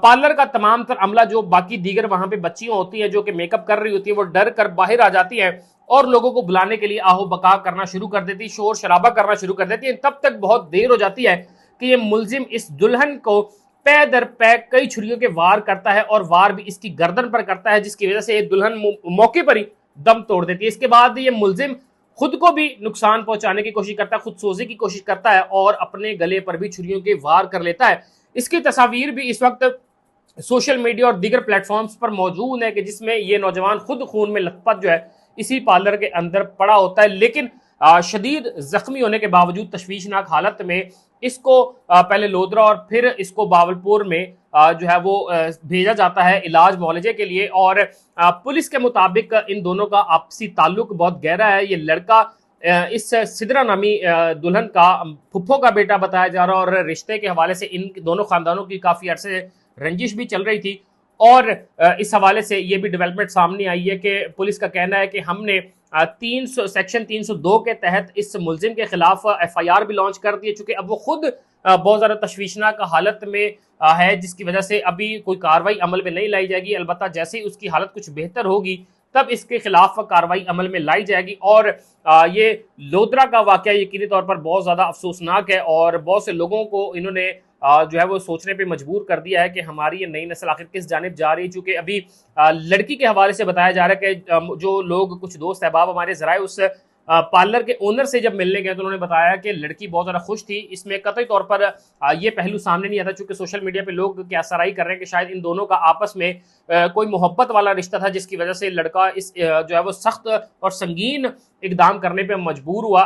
Parlour का तमाम तर अमला, जो बाकी दीगर वहां पे बच्चियां होती हैं जो कि मेकअप कर रही होती है, वो डर कर बाहर आ जाती हैं और लोगों को बुलाने के लिए आहो बका करना शुरू कर देती, शोर शराबा करना शुरू कर देती है। तब तक बहुत देर हो जाती है कि ये मुलजिम इस दुल्हन को पै दर पै कई छुरियों के वार करता है और वार भी इसकी गर्दन पर करता है, जिसकी वजह से ये दुल्हन मौके पर ही दम तोड़ देती है। इसके बाद ये मुलजिम खुद को भी नुकसान पहुंचाने की कोशिश करता है, खुद सोजे की कोशिश करता है और अपने गले पर भी छुरियों के वार कर लेता है। इसकी तस्वीर भी इस वक्त सोशल मीडिया और दीगर प्लेटफॉर्म्स पर मौजूद है कि जिसमें ये नौजवान खुद खून में लथपथ जो है इसी पार्लर के अंदर पड़ा होता है, लेकिन शदीद जख्मी होने के बावजूद तशवीशनाक हालत में इसको पहले लोधरा और फिर इसको बावलपुर में जो है वो भेजा जाता है इलाज मुआलजे के लिए। और पुलिस के मुताबिक इन दोनों का आपसी ताल्लुक बहुत गहरा है। ये लड़का इस सिदरा नामी दुल्हन का फुफ्फो का बेटा बताया जा रहा है और रिश्ते के हवाले से इन दोनों खानदानों की काफी अरसे रंजिश भी चल रही थी। और इस हवाले से ये भी डेवलपमेंट सामने आई है कि पुलिस का कहना है कि हमने सेक्शन 302 के तहत इस मुलजिम के खिलाफ FIR भी लॉन्च कर दी है, चूंकि अब वो खुद बहुत ज़्यादा तशवीशनाक हालत में है, जिसकी वजह से अभी कोई कार्रवाई अमल में नहीं लाई जाएगी। अलबत्ता जैसे ही उसकी हालत कुछ बेहतर होगी तब इसके खिलाफ कार्रवाई अमल में लाई जाएगी। और ये लोधरा का वाकया यकीनी तौर पर बहुत ज़्यादा अफसोसनाक है और बहुत से लोगों को इन्होंने जो है वो सोचने पे मजबूर कर दिया है कि हमारी ये नई नस्ल आखिर किस जानिब जा रही है। चूंकि अभी लड़की के हवाले से बताया जा रहा है कि जो लोग, कुछ दोस्त अहबाब हमारे जराए उस पार्लर के ओनर से जब मिलने गए तो उन्होंने बताया कि लड़की बहुत ज़्यादा खुश थी। इसमें कतई तौर पर ये पहलू सामने नहीं आता, चूंकि सोशल मीडिया पे लोग क्या सराई कर रहे हैं कि शायद इन दोनों का आपस में कोई मोहब्बत वाला रिश्ता था, जिसकी वजह से लड़का इस जो है वो सख्त और संगीन इकदाम करने पर मजबूर हुआ।